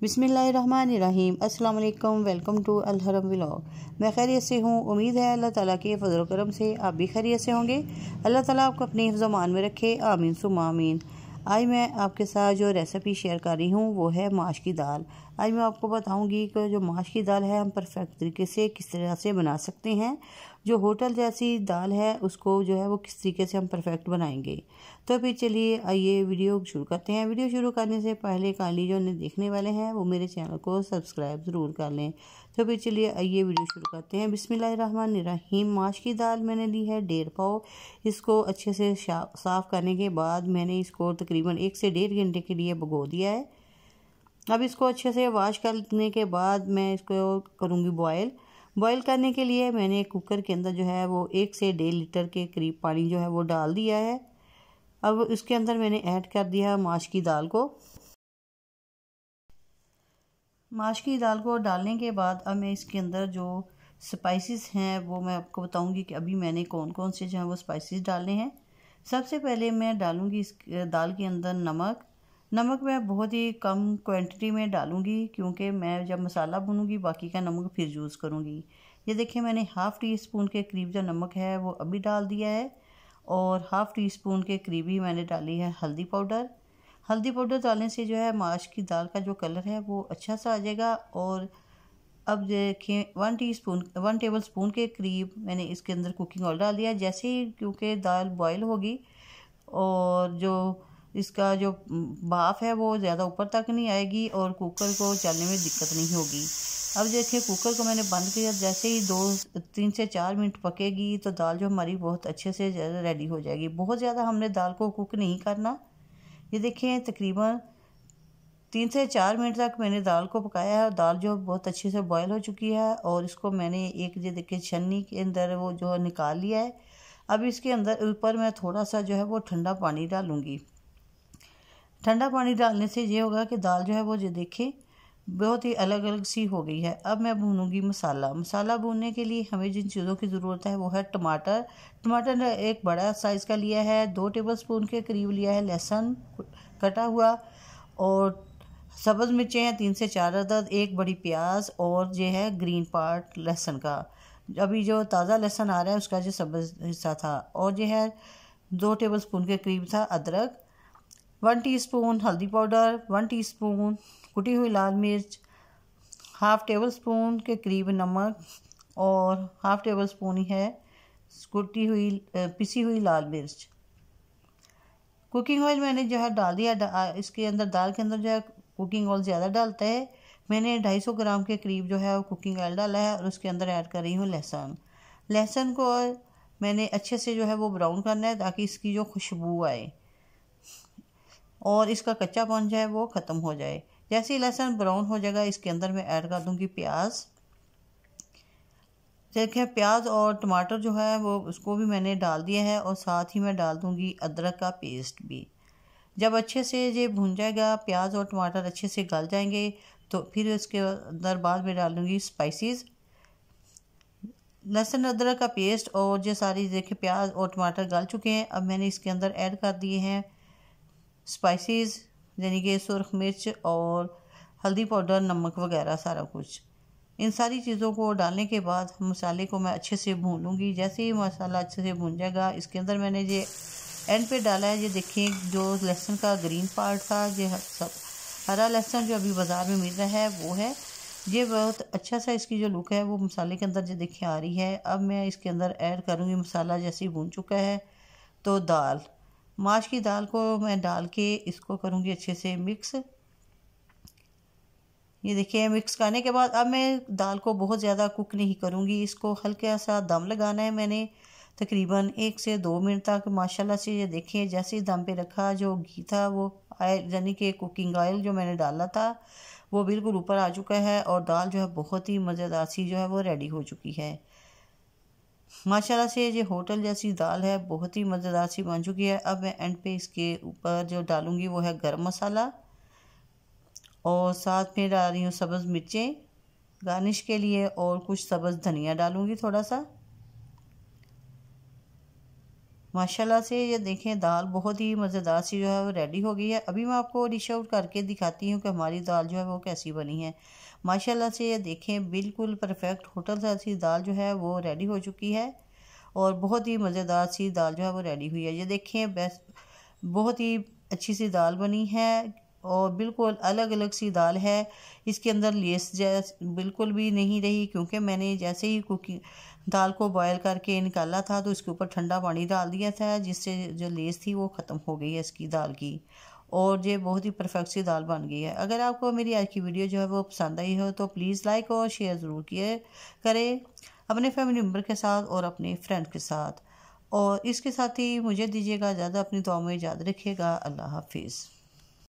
बिस्मिल्लाहिर्रहमानिर्रहीम। अस्सलाम वालेकुम। Welcome to Alharam vlog. मैं खैरियत से हूँ। उम्मीद है अल्लाह ताला के फजल करम से आप भी खैरियत से होंगे। अल्लाह ताला आपको अपने हिफ्ज़ मान में रखे, आमीन सुम्मा आमीन। आज मैं आपके साथ जो रेसिपी शेयर कर रही हूँ वो है माश की दाल। आज मैं आपको बताऊँगी कि जो माश की दाल है हम परफेक्ट तरीके से किस तरह से बना सकते हैं। जो होटल जैसी दाल है उसको जो है वो किस तरीके से हम परफेक्ट बनाएंगे। तो फिर चलिए आइए वीडियो शुरू करते हैं। वीडियो शुरू करने से पहले काइंडली जो देखने वाले हैं वो मेरे चैनल को सब्सक्राइब ज़रूर कर लें। तो फिर चलिए आइए वीडियो शुरू करते हैं। बिस्मिल्लाहिर्रहमानिर्रहीम। माश की दाल मैंने ली है 1.5 पाव। इसको अच्छे से साफ़ करने के बाद मैंने इसको तकरीबन 1 से 1.5 घंटे के लिए भिगो दिया है। अब इसको अच्छे से वॉश करने के बाद मैं इसको करूँगी बॉयल करने के लिए मैंने कुकर के अंदर जो है वो 1 से 1.5 लीटर के करीब पानी जो है वो डाल दिया है। अब इसके अंदर मैंने ऐड कर दिया माश की दाल को। माश की दाल को डालने के बाद अब मैं इसके अंदर जो स्पाइसेस हैं वो मैं आपको बताऊंगी कि अभी मैंने कौन कौन से जो है वो स्पाइसेस डालने हैं। सबसे पहले मैं डालूंगी इस दाल के अंदर नमक मैं बहुत ही कम क्वांटिटी में डालूंगी क्योंकि मैं जब मसाला भूनूंगी बाकी का नमक फिर यूज़ करूंगी। ये देखिए मैंने हाफ़ टी स्पून के करीब जो नमक है वो अभी डाल दिया है और हाफ़ टी स्पून के करीब ही मैंने डाली है हल्दी पाउडर डालने से जो है माश की दाल का जो कलर है वो अच्छा सा आ जाएगा। और अब देखिए 1 टेबल स्पून के करीब मैंने इसके अंदर कुकिंग ऑयल डाल दिया। जैसे ही क्योंकि दाल बॉयल होगी और जो इसका जो भाप है वो ज़्यादा ऊपर तक नहीं आएगी और कुकर को चलने में दिक्कत नहीं होगी। अब देखिए कुकर को मैंने बंद किया। जैसे ही 3 से 4 मिनट पकेगी तो दाल जो हमारी बहुत अच्छे से रेडी हो जाएगी। बहुत ज़्यादा हमने दाल को कुक नहीं करना। ये देखिए तकरीबन 3 से 4 मिनट तक मैंने दाल को पकाया है और दाल जो बहुत अच्छे से बॉयल हो चुकी है और इसको मैंने एक जो देखिए छन्नी के अंदर वो जो निकाल लिया है। अब इसके अंदर ऊपर मैं थोड़ा सा जो है वो ठंडा पानी डालूँगी। ठंडा पानी डालने से ये होगा कि दाल जो है वो जो देखें बहुत ही अलग अलग सी हो गई है। अब मैं भूनूंगी मसाला भूनने के लिए हमें जिन चीज़ों की ज़रूरत है वो है टमाटर एक बड़ा साइज़ का लिया है। 2 टेबलस्पून के करीब लिया है लहसुन कटा हुआ और सब्ज़ मिर्चें हैं 3 से 4 अदद, एक बड़ी प्याज और ये है ग्रीन पार्ट लहसुन का। अभी जो ताज़ा लहसुन आ रहा है उसका जो सब्ज़ हिस्सा था। और ये है 2 टेबलस्पून के करीब था अदरक, 1 टीस्पून हल्दी पाउडर, 1 टीस्पून कुटी हुई लाल मिर्च, हाफ़ टेबल स्पून के करीब नमक और हाफ़ टेबल स्पून ही है पिसी हुई लाल मिर्च। कुकिंग ऑयल मैंने जो है डाल दिया। इसके अंदर दाल के अंदर जो है कुकिंग ऑयल ज़्यादा डालता है। मैंने 250 ग्राम के करीब जो है वो कुकिंग ऑयल डाला है और उसके अंदर ऐड कर रही हूँ लहसुन को मैंने अच्छे से जो है वो ब्राउन करना है ताकि इसकी जो खुशबू आए और इसका कच्चापन जो है वो ख़त्म हो जाए। जैसे ही लहसुन ब्राउन हो जाएगा इसके अंदर मैं ऐड कर दूंगी प्याज। देखिए प्याज और टमाटर जो है वो उसको भी मैंने डाल दिया है और साथ ही मैं डाल दूंगी अदरक का पेस्ट भी। जब अच्छे से ये भुन जाएगा प्याज और टमाटर अच्छे से गल जाएंगे तो फिर इसके अंदर बाद में डाल दूँगी स्पाइसेस। लहसुन अदरक का पेस्ट और जो सारी देखिए प्याज और टमाटर गल चुके हैं। अब मैंने इसके अंदर ऐड कर दिए हैं स्पाइसेस यानी कि सुरख मिर्च और हल्दी पाउडर, नमक वगैरह सारा कुछ। इन सारी चीज़ों को डालने के बाद मसाले को मैं अच्छे से भून लूँगी। जैसे ही मसाला अच्छे से भून जाएगा इसके अंदर मैंने ये एंड पे डाला है। ये देखिए जो लहसुन का ग्रीन पार्ट था, ये हरा लहसुन जो अभी बाज़ार में मिल रहा है वो है। ये बहुत अच्छा सा इसकी जो लुक है वो मसाले के अंदर जो देखिए आ रही है। अब मैं इसके अंदर ऐड करूँगी मसाला जैसे ही भून चुका है तो माश की दाल को मैं डाल के इसको करूँगी अच्छे से मिक्स। ये देखिए मिक्स करने के बाद अब मैं दाल को बहुत ज़्यादा कुक नहीं करूँगी। इसको हल्का सा दम लगाना है। मैंने तकरीबन 1 से 2 मिनट तक माशाल्लाह से ये देखिए जैसे ही दम पे रखा जो घी था वो ऑयल यानी कि कुकिंग ऑयल जो मैंने डाला था वो बिल्कुल ऊपर आ चुका है और दाल जो है बहुत ही मज़ेदार सी जो है वो रेडी हो चुकी है। माशाल्लाह से ये होटल जैसी दाल है, बहुत ही मज़ेदार सी बन चुकी है। अब मैं एंड पे इसके ऊपर जो डालूँगी वो है गरम मसाला और साथ में डाल रही हूँ सब्ज़ मिर्चें गार्निश के लिए और कुछ सब्ज़ धनिया डालूँगी थोड़ा सा। माशाल्लाह से ये देखें दाल बहुत ही मज़ेदार सी जो है वो रेडी हो गई है। अभी मैं आपको डिश आउट करके दिखाती हूँ कि हमारी दाल जो है वो कैसी बनी है। माशाल्लाह से ये देखें बिल्कुल परफेक्ट होटल जैसी दाल जो है वो रेडी हो चुकी है और बहुत ही मज़ेदार सी दाल जो है वो रेडी हुई है। ये देखें बेस्ट बहुत ही अच्छी सी दाल बनी है और बिल्कुल अलग अलग सी दाल है। इसके अंदर लेस बिल्कुल भी नहीं रही, क्योंकि मैंने जैसे ही कुकिंग दाल को बॉयल करके निकाला था तो इसके ऊपर ठंडा पानी डाल दिया था, जिससे जो लेस थी वो ख़त्म हो गई है इसकी दाल की। और ये बहुत ही परफेक्ट सी दाल बन गई है। अगर आपको मेरी आज की वीडियो जो है वो पसंद आई हो तो प्लीज़ लाइक और शेयर ज़रूर किए करें अपने फैमिली मेम्बर के साथ और अपने फ्रेंड के साथ। और इसके साथ ही मुझे दीजिएगा ज़्यादा, अपनी दुआ में याद रखिएगा। अल्लाह हाफिज़।